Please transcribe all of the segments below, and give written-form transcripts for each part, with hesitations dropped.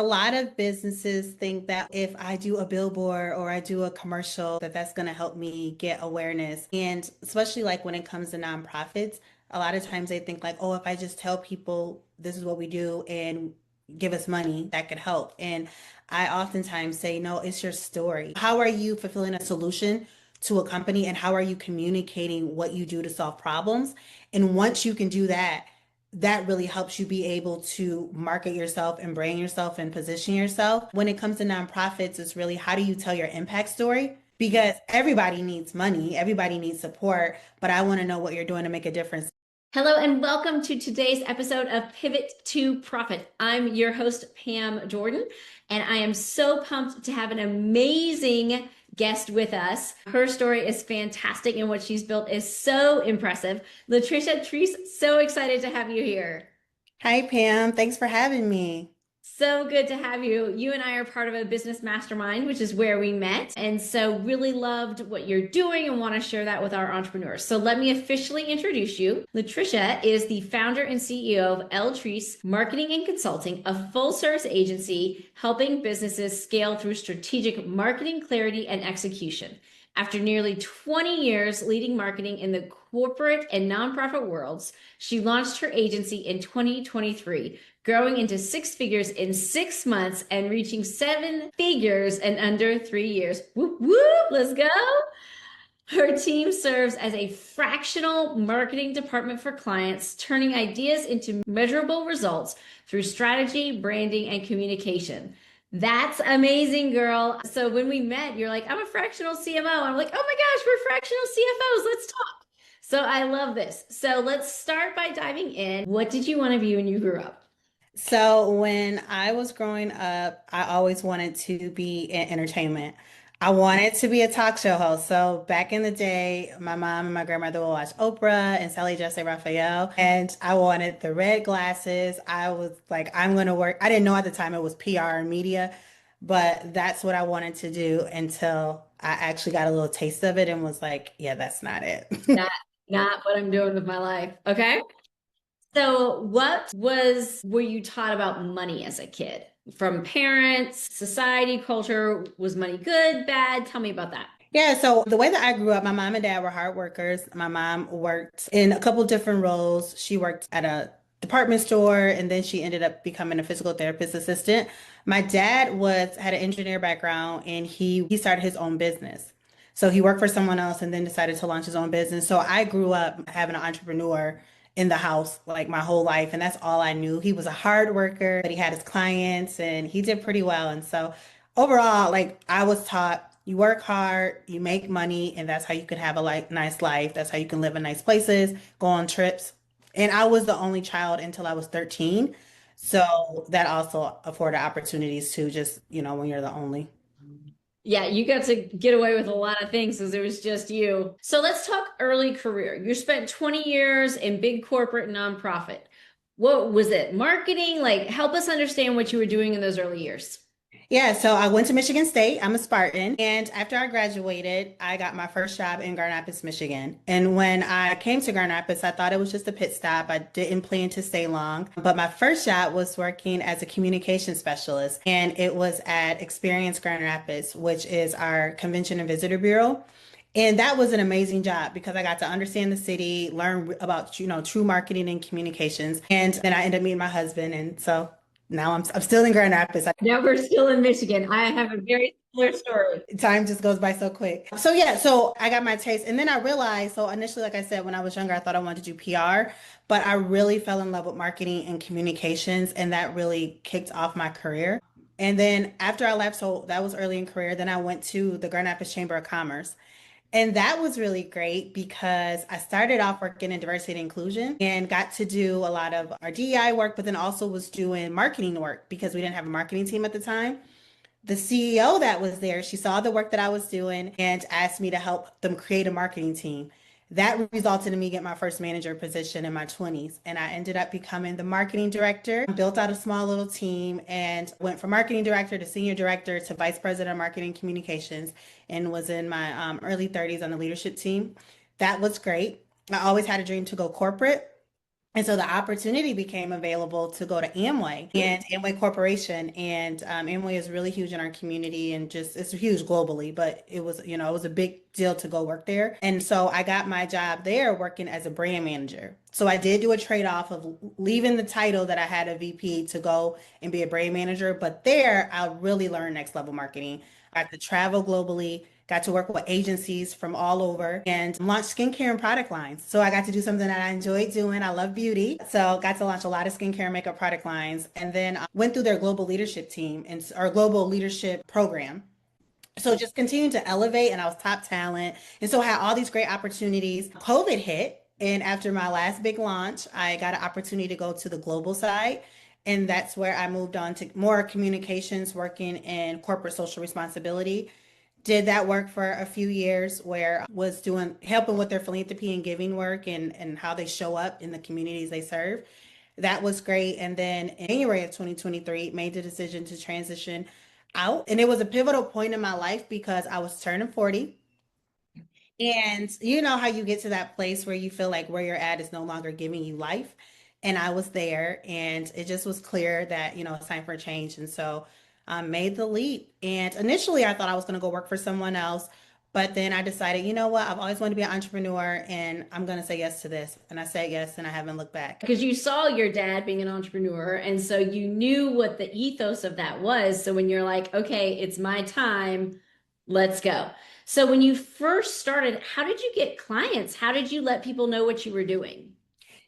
A lot of businesses think that if I do a billboard or I do a commercial, that that's going to help me get awareness. And especially like when it comes to nonprofits, a lot of times they think like, oh, if I just tell people this is what we do and give us money, that could help. And I oftentimes say, no, it's your story. How are you fulfilling a solution to a company and how are you communicating what you do to solve problems? And once you can do that, that really helps you be able to market yourself and brand yourself and position yourself. When it comes to nonprofits, it's really how do you tell your impact story? Because everybody needs money, everybody needs support, but I want to know what you're doing to make a difference. Hello and welcome to today's episode of Pivot to Profit. I'm your host, Pam Jordan, and I am so pumped to have an amazing guest with us. Her story is fantastic and what she's built is so impressive. Latricia Trice, so excited to have you here. Hi, Pam. Thanks for having me. So good to have you. You and I are part of a business mastermind, which is where we met. And so really loved what you're doing and want to share that with our entrepreneurs. So let me officially introduce you. Latricia is the founder and CEO of LTrice Marketing and Consulting, a full service agency helping businesses scale through strategic marketing clarity and execution. After nearly 20 years leading marketing in the corporate and nonprofit worlds, she launched her agency in 2023, growing into six figures in 6 months and reaching seven figures in under 3 years. Whoop, whoop, let's go. Her team serves as a fractional marketing department for clients, turning ideas into measurable results through strategy, branding, and communication. That's amazing, girl. So when we met, you're like, I'm a fractional CMO. I'm like, oh my gosh, we're fractional CFOs. Let's talk. So I love this. So let's start by diving in. What did you want to be when you grew up? So when I was growing up, I always wanted to be in entertainment. I wanted to be a talk show host. So back in the day, my mom and my grandmother would watch Oprah and Sally Jesse Raphael, and I wanted the red glasses. I was like, I'm going to work. I didn't know at the time it was PR and media, but that's what I wanted to do until I actually got a little taste of it and was like, yeah, that's not it. Not, not what I'm doing with my life. Okay. So were you taught about money as a kid? From parents, society, culture? Was money good, bad? Tell me about that. Yeah, so the way that I grew up, my mom and dad were hard workers. My mom worked in a couple different roles. She worked at a department store and then she ended up becoming a physical therapist assistant. My dad had an engineer background and he started his own business. So he worked for someone else and then decided to launch his own business. So I grew up having an entrepreneur in the house like my whole life and that's all I knew. He was a hard worker, but he had his clients and he did pretty well. And so overall, like I was taught you work hard, you make money, and that's how you can have a nice life. That's how you can live in nice places, go on trips. And I was the only child until I was 13. So that also afforded opportunities to just, when you're the only. Yeah, you got to get away with a lot of things because it was just you. So let's talk early career. You spent 20 years in big corporate nonprofit. What was it? Marketing? Like, help us understand what you were doing in those early years. Yeah, so I went to Michigan State. I'm a Spartan. And after I graduated, I got my first job in Grand Rapids, Michigan. And when I came to Grand Rapids, I thought it was just a pit stop. I didn't plan to stay long. But my first job was working as a communication specialist, and it was at Experience Grand Rapids, which is our convention and visitor bureau. And that was an amazing job because I got to understand the city, learn about, true marketing and communications. And then I ended up meeting my husband. And so now I'm still in Grand Rapids. Now we're still in Michigan. I have a very similar story. Time just goes by so quick. So yeah, so I got my taste. And then I realized, so initially, like I said, when I was younger, I thought I wanted to do PR, but I really fell in love with marketing and communications, and that really kicked off my career. And then after I left, so that was early in career, then I went to the Grand Rapids Chamber of Commerce. And that was really great because I started off working in diversity and inclusion and got to do a lot of our DEI work, but then also was doing marketing work because we didn't have a marketing team at the time. The CEO that was there, she saw the work that I was doing and asked me to help them create a marketing team. That resulted in me getting my first manager position in my 20s. And I ended up becoming the marketing director, built out a small little team and went from marketing director to senior director to vice president of marketing communications and was in my early 30s on the leadership team. That was great. I always had a dream to go corporate. And so the opportunity became available to go to Amway and Amway Corporation. And Amway is really huge in our community and just it's huge globally, but it was, it was a big deal to go work there. And so I got my job there working as a brand manager. So I did do a trade-off of leaving the title that I had a VP to go and be a brand manager. But there I really learned next level marketing. I got to travel globally, got to work with agencies from all over and launch skincare and product lines. So I got to do something that I enjoyed doing. I love beauty. So got to launch a lot of skincare and makeup product lines and then went through their global leadership team and our global leadership program. So just continued to elevate and I was top talent. And so I had all these great opportunities. COVID hit. And after my last big launch, I got an opportunity to go to the global side. And that's where I moved on to more communications, working in corporate social responsibility. Did that work for a few years where I was doing helping with their philanthropy and giving work and how they show up in the communities they serve. That was great. And then in January of 2023, made the decision to transition out. And it was a pivotal point in my life because I was turning 40. And you know how you get to that place where you feel like where you're at is no longer giving you life. And I was there, and it just was clear that, it's time for a change. And so I made the leap. And initially, I thought I was going to go work for someone else. But then I decided, you know what? I've always wanted to be an entrepreneur, and I'm going to say yes to this. And I said yes, and I haven't looked back. Because you saw your dad being an entrepreneur, and so you knew what the ethos of that was. So when you're like, okay, it's my time, let's go. So when you first started, how did you get clients? How did you let people know what you were doing?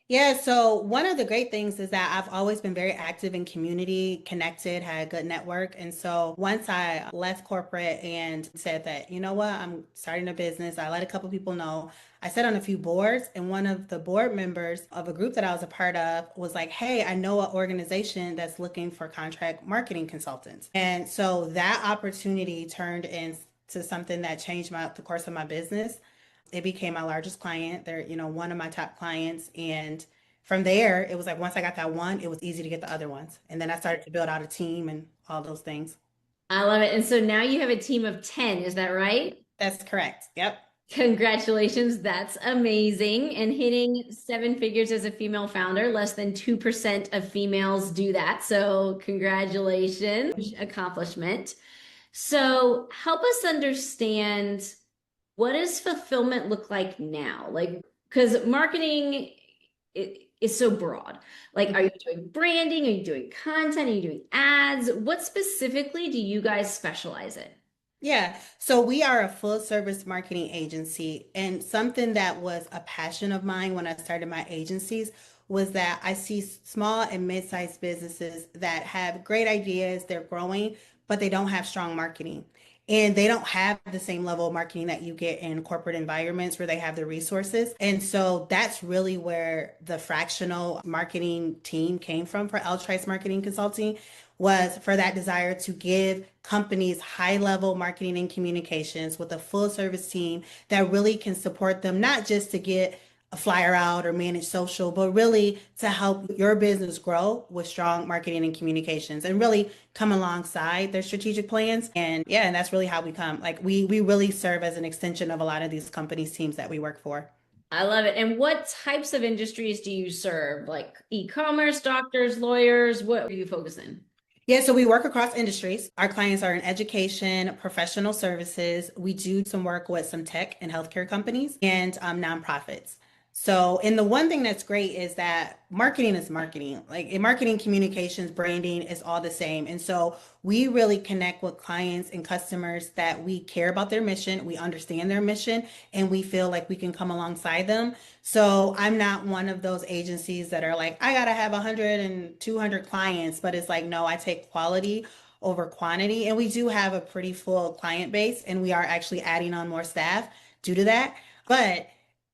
Yeah, so one of the great things is that I've always been very active in community, connected, had a good network. And so once I left corporate and said that, you know what, I'm starting a business, I let a couple people know. I sat on a few boards, and one of the board members of a group that I was a part of was like, hey, I know an organization that's looking for contract marketing consultants. And so that opportunity turned into something that changed the course of my business. It became my largest client. They're, one of my top clients. And from there, it was like once I got that one, it was easy to get the other ones. And then I started to build out a team and all those things. I love it. And so now you have a team of 10, is that right? That's correct. Yep. Congratulations. That's amazing. And hitting seven figures as a female founder, less than 2% of females do that. So, congratulations, accomplishment. So, help us understand, what does fulfillment look like now? Like, because marketing is so broad. Like, are you doing branding? Are you doing content? Are you doing ads? What specifically do you guys specialize in? Yeah, so we are a full service marketing agency, and something that was a passion of mine when I started my agencies was that I see small and mid-sized businesses that have great ideas, they're growing, but they don't have strong marketing. And they don't have the same level of marketing that you get in corporate environments where they have the resources. And so that's really where the fractional marketing team came from for LTrice Marketing Consulting, was for that desire to give companies high level marketing and communications with a full service team that really can support them, not just to get a flyer out or manage social, but really to help your business grow with strong marketing and communications and really come alongside their strategic plans. And yeah, and that's really how we come. Like we really serve as an extension of a lot of these companies' teams that we work for. I love it. And what types of industries do you serve? Like e-commerce, doctors, lawyers? What are you focusing? Yeah, so we work across industries. Our clients are in education, professional services. We do some work with some tech and healthcare companies and nonprofits. So, and the one thing that's great is that marketing is marketing. Like in marketing, communications, branding is all the same. And so we really connect with clients and customers that we care about their mission, we understand their mission, and we feel like we can come alongside them. So I'm not one of those agencies that are like, I gotta have 100 and 200 clients, but it's like, no, I take quality over quantity. And we do have a pretty full client base, and we are actually adding on more staff due to that. But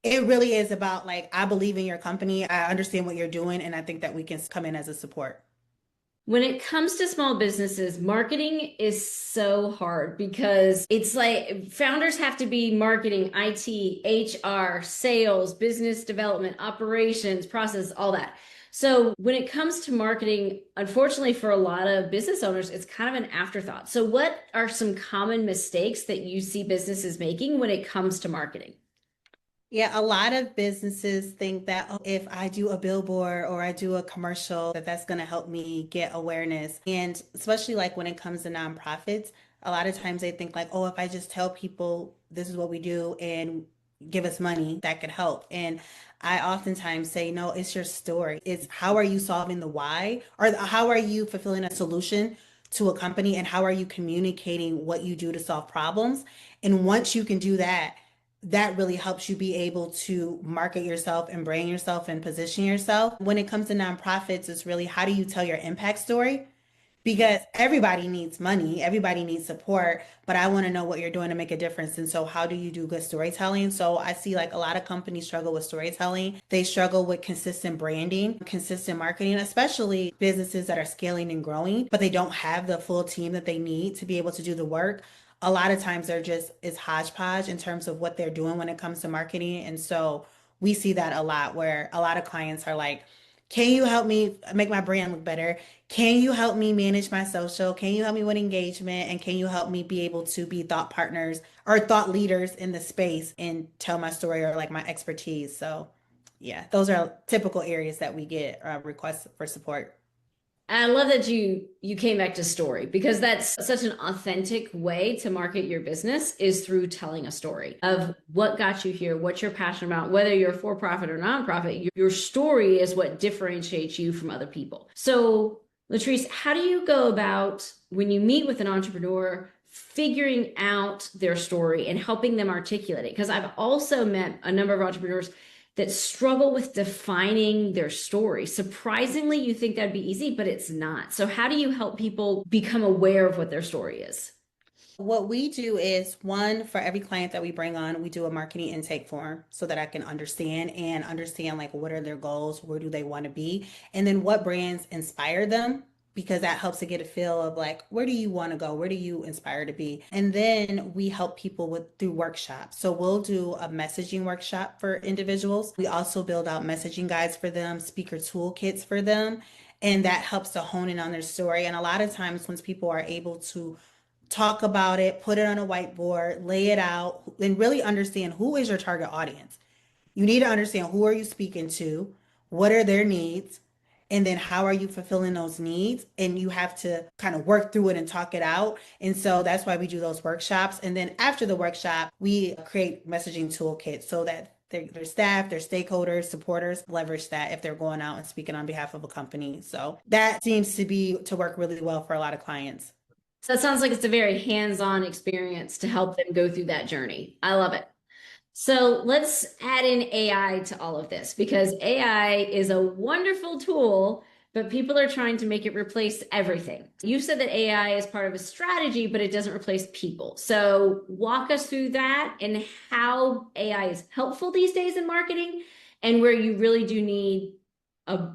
it really is about like, I believe in your company, I understand what you're doing, and I think that we can come in as a support. When it comes to small businesses, marketing is so hard because it's like founders have to be marketing, IT, HR, sales, business development, operations, process, all that. So when it comes to marketing, unfortunately for a lot of business owners, it's kind of an afterthought. So what are some common mistakes that you see businesses making when it comes to marketing? Yeah, a lot of businesses think that, oh, if I do a billboard or I do a commercial, that that's going to help me get awareness. And especially like when it comes to nonprofits, a lot of times they think like, oh, if I just tell people this is what we do and give us money, that could help. And I oftentimes say, no, it's your story. It's how are you solving the why, or how are you fulfilling a solution to a company, and how are you communicating what you do to solve problems? And once you can do that, that really helps you be able to market yourself and brand yourself and position yourself. When it comes to nonprofits, it's really how do you tell your impact story? Because everybody needs money, everybody needs support, but I want to know what you're doing to make a difference. And so, how do you do good storytelling? So, I see like a lot of companies struggle with storytelling. They struggle with consistent branding, consistent marketing, especially businesses that are scaling and growing, but they don't have the full team that they need to be able to do the work. A lot of times they're just, it's hodgepodge in terms of what they're doing when it comes to marketing. And so, we see that a lot where a lot of clients are like, can you help me make my brand look better? Can you help me manage my social? Can you help me with engagement? And can you help me be able to be thought partners or thought leaders in the space and tell my story or like my expertise? So, yeah, those are typical areas that we get requests for support. I love that you came back to story because that's such an authentic way to market your business is through telling a story of what got you here, what you're passionate about, whether you're for profit or nonprofit. Your story is what differentiates you from other people. So, Latrice, how do you go about when you meet with an entrepreneur figuring out their story and helping them articulate it? Because I've also met a number of entrepreneurs that struggle with defining their story. Surprisingly, you think that'd be easy, but it's not. So, how do you help people become aware of what their story is? What we do is one, for every client that we bring on, we do a marketing intake form so that I can understand like what are their goals, where do they want to be, and then what brands inspire them, because that helps to get a feel of like where do you want to go, where do you inspire to be. And then we help people with through workshops. So we'll do a messaging workshop for individuals. We also build out messaging guides for them, speaker toolkits for them, and that helps to hone in on their story. And a lot of times once people are able to talk about it, put it on a whiteboard, lay it out, and really understand who is your target audience. You need to understand who are you speaking to, what are their needs, and then how are you fulfilling those needs? And you have to kind of work through it and talk it out. And so that's why we do those workshops. And then after the workshop, we create messaging toolkits so that their staff, their stakeholders, supporters leverage that if they're going out and speaking on behalf of a company. So that seems to work really well for a lot of clients. So, it sounds like it's a very hands on experience to help them go through that journey. I love it. So let's add in AI to all of this because AI is a wonderful tool, but people are trying to make it replace everything. You said that AI is part of a strategy, but it doesn't replace people. So walk us through that and how AI is helpful these days in marketing and where you really do need a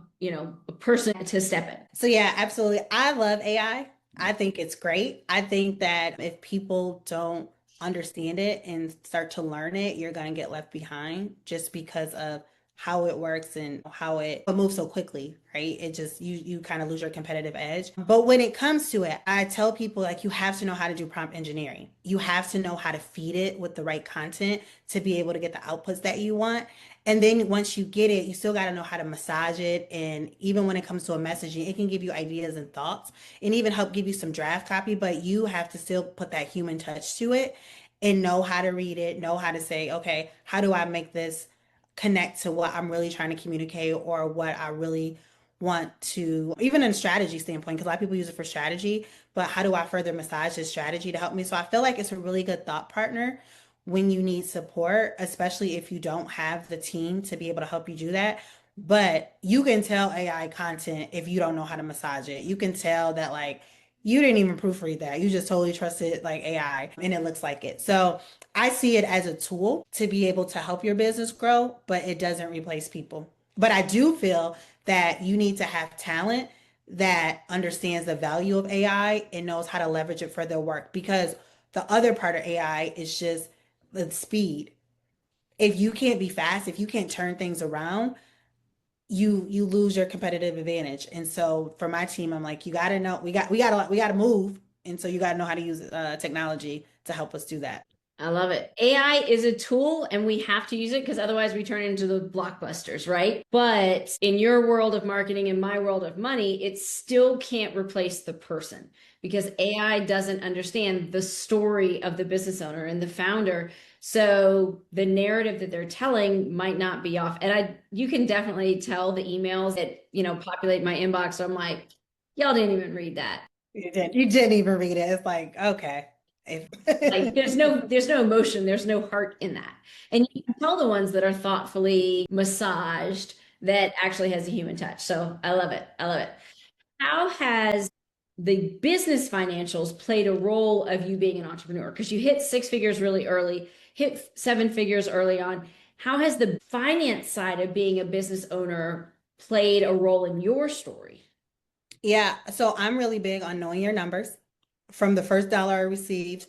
person to step in. So yeah, absolutely. I love AI. I think it's great. I think that if people don't understand it and start to learn it, you're going to get left behind just because of how it works and how it moves so quickly, right? It just you kind of lose your competitive edge. But when it comes to it, I tell people like you have to know how to do prompt engineering. You have to know how to feed it with the right content to be able to get the outputs that you want. And then once you get it, you still got to know how to massage it. And even when it comes to a messaging, it can give you ideas and thoughts and even help give you some draft copy, but you have to still put that human touch to it and know how to read it, know how to say, okay, how do I make this connect to what I'm really trying to communicate or what I really want to, even in a strategy standpoint, because a lot of people use it for strategy, but how do I further massage this strategy to help me? So I feel like it's a really good thought partner when you need support, especially if you don't have the team to be able to help you do that. But you can tell AI content if you don't know how to massage it. You can tell that like you didn't even proofread that. You just totally trusted like AI and it looks like it. So I see it as a tool to be able to help your business grow, but it doesn't replace people. But I do feel that you need to have talent that understands the value of AI and knows how to leverage it for their work because the other part of AI is just the speed. If you can't be fast, if you can't turn things around, you lose your competitive advantage. And so for my team, I'm like, you got to know we got to move, and so you got to know how to use technology to help us do that. I love it. AI is a tool and we have to use it because otherwise we turn into the blockbusters, right? But in your world of marketing and my world of money, it still can't replace the person because AI doesn't understand the story of the business owner and the founder. So the narrative that they're telling might not be off. And you can definitely tell the emails that, populate my inbox. So I'm like, y'all didn't even read that. You didn't even read it. It's like, okay. If Like there's no emotion, there's no heart in that. And you can tell the ones that are thoughtfully massaged that actually has a human touch. So I love it. I love it. How has the business financials played a role of you being an entrepreneur? Because you hit six figures really early, hit seven figures early on. How has the finance side of being a business owner played a role in your story? Yeah, so I'm really big on knowing your numbers. From the first dollar I received,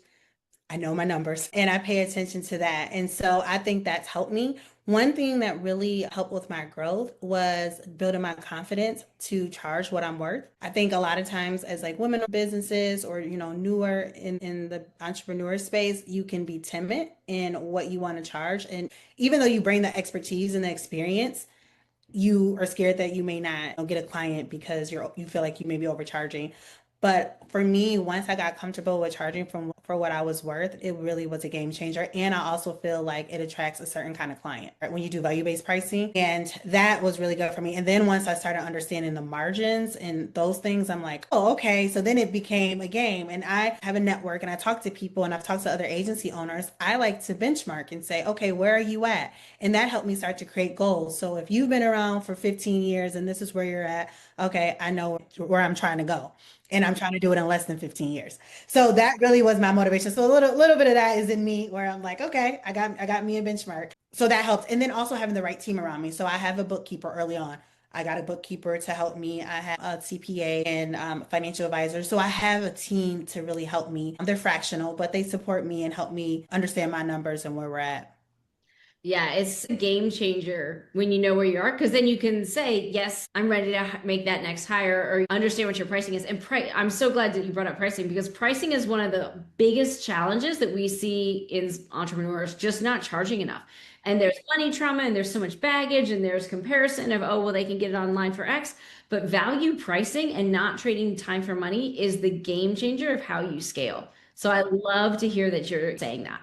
I know my numbers and I pay attention to that. And so I think that's helped me. One thing that really helped with my growth was building my confidence to charge what I'm worth. I think a lot of times as like women in businesses or, newer in the entrepreneur space, you can be timid in what you want to charge. And even though you bring the expertise and the experience, you are scared that you may not get a client because you feel like you may be overcharging. But for me, once I got comfortable with charging for what I was worth, it really was a game changer. And I also feel like it attracts a certain kind of client, right? When you do value-based pricing. And that was really good for me. And then once I started understanding the margins and those things, I'm like, oh, okay. So then it became a game. And I have a network and I talk to people and I've talked to other agency owners. I like to benchmark and say, okay, where are you at? And that helped me start to create goals. So if you've been around for 15 years and this is where you're at, okay, I know where I'm trying to go. And I'm trying to do it in less than 15 years. So that really was my motivation. So a little bit of that is in me where I'm like, okay, I got me a benchmark. So that helps. And then also having the right team around me. So I have a bookkeeper early on. I got a bookkeeper to help me. I have a CPA and financial advisor. So I have a team to really help me. They're fractional, but they support me and help me understand my numbers and where we're at. Yeah, it's a game changer when you know where you are because then you can say, yes, I'm ready to make that next hire or understand what your pricing is. And I'm so glad that you brought up pricing because pricing is one of the biggest challenges that we see in entrepreneurs, just not charging enough. And there's money trauma and there's so much baggage and there's comparison of, oh, well, they can get it online for X. But value pricing and not trading time for money is the game changer of how you scale. So I love to hear that you're saying that.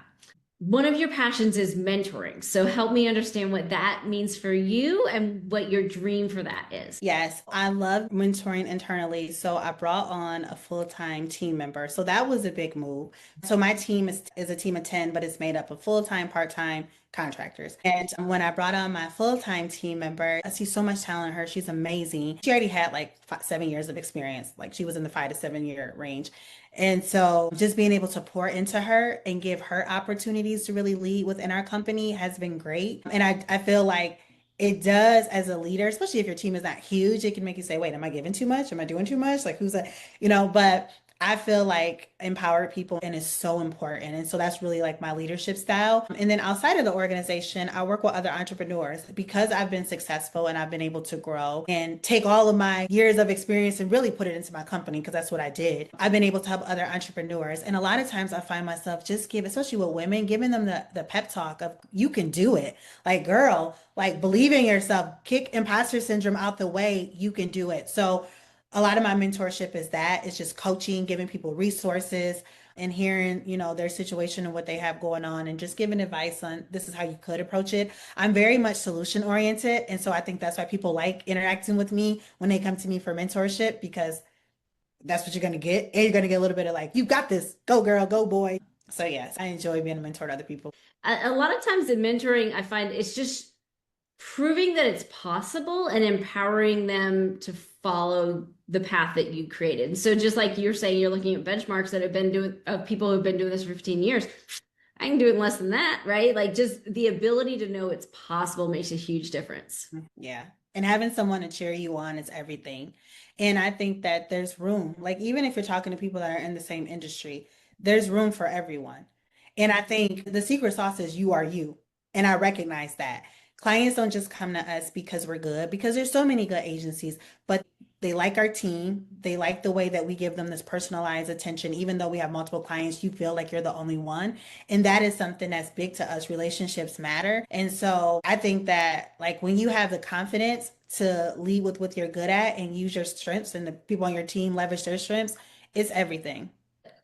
One of your passions is mentoring. So help me understand what that means for you and what your dream for that is. Yes, I love mentoring internally. So I brought on a full-time team member. So that was a big move. So my team is a team of 10, but it's made up of full-time, part-time contractors. And when I brought on my full-time team member, I see so much talent in her. She's amazing. She already had like 7 years of experience. Like she was in the 5 to 7 year range. And so just being able to pour into her and give her opportunities to really lead within our company has been great. And I feel like it does as a leader, especially if your team is not huge, it can make you say, wait, am I giving too much? Am I doing too much? Like who's that? But I feel like empowered people and is so important. And so that's really like my leadership style. And then outside of the organization, I work with other entrepreneurs because I've been successful and I've been able to grow and take all of my years of experience and really put it into my company because that's what I did. I've been able to help other entrepreneurs. And a lot of times I find myself especially with women, giving them the pep talk of you can do it. Like, girl, like believe in yourself, kick imposter syndrome out the way, you can do it. So a lot of my mentorship is that it's just coaching, giving people resources and hearing, their situation and what they have going on and just giving advice on this is how you could approach it. I'm very much solution oriented. And so I think that's why people like interacting with me when they come to me for mentorship because that's what you're going to get. And you're going to get a little bit of like, you got this, go girl, go boy. So yes, I enjoy being a mentor to other people. A lot of times in mentoring, I find it's just proving that it's possible and empowering them to follow the path that you created. So just like you're saying, you're looking at benchmarks that have been doing of people who've been doing this for 15 years. I can do it in less than that, right? Like just the ability to know it's possible makes a huge difference. Yeah. And having someone to cheer you on is everything. And I think that there's room, like even if you're talking to people that are in the same industry, there's room for everyone. And I think the secret sauce is you are you. And I recognize that. Clients don't just come to us because we're good, because there's so many good agencies, but They like our team. They like the way that we give them this personalized attention. Even though we have multiple clients, you feel like you're the only one. And that is something that's big to us. Relationships matter. And so I think that like when you have the confidence to lead with what you're good at and use your strengths and the people on your team leverage their strengths, it's everything.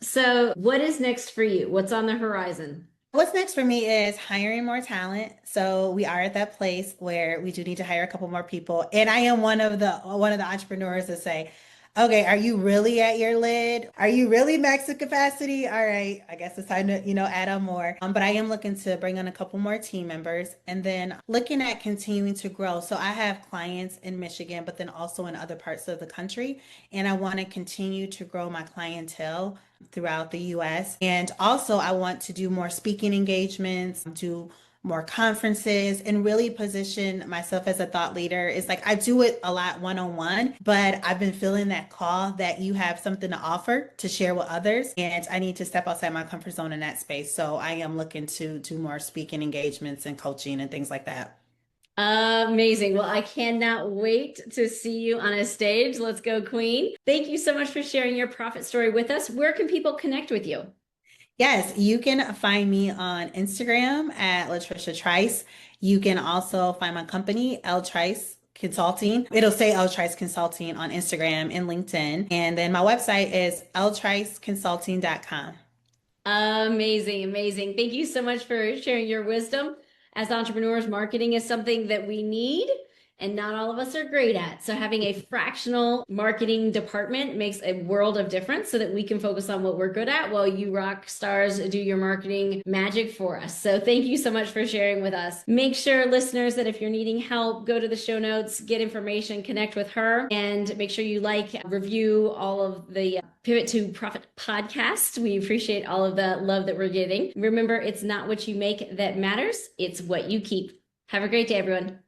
So, what is next for you? What's on the horizon? What's next for me is hiring more talent. So we are at that place where we do need to hire a couple more people. And I am one of the entrepreneurs that say, okay, are you really at your lid? Are you really max capacity? All right, I guess it's time to, add on more. But I am looking to bring on a couple more team members and then looking at continuing to grow. So I have clients in Michigan, but then also in other parts of the country. And I want to continue to grow my clientele throughout the US. And also, I want to do more speaking engagements, do more conferences, and really position myself as a thought leader. It's like I do it a lot one on one, but I've been feeling that call that you have something to offer to share with others. And I need to step outside my comfort zone in that space. So I am looking to do more speaking engagements and coaching and things like that. Amazing. Well, I cannot wait to see you on a stage. Let's go, Queen. Thank you so much for sharing your profit story with us. Where can people connect with you? Yes, you can find me on Instagram at Latricia Trice. You can also find my company, LTrice Consulting. It'll say LTrice Consulting on Instagram and LinkedIn. And then my website is ltriceconsulting.com. Amazing, amazing. Thank you so much for sharing your wisdom. As entrepreneurs, marketing is something that we need and not all of us are great at. So having a fractional marketing department makes a world of difference so that we can focus on what we're good at while you rock stars do your marketing magic for us. So thank you so much for sharing with us. Make sure, listeners, that if you're needing help, go to the show notes, get information, connect with her, and make sure you review all of the Pivot to Profit podcast. We appreciate all of the love that we're getting. Remember, it's not what you make that matters, it's what you keep. Have a great day, everyone.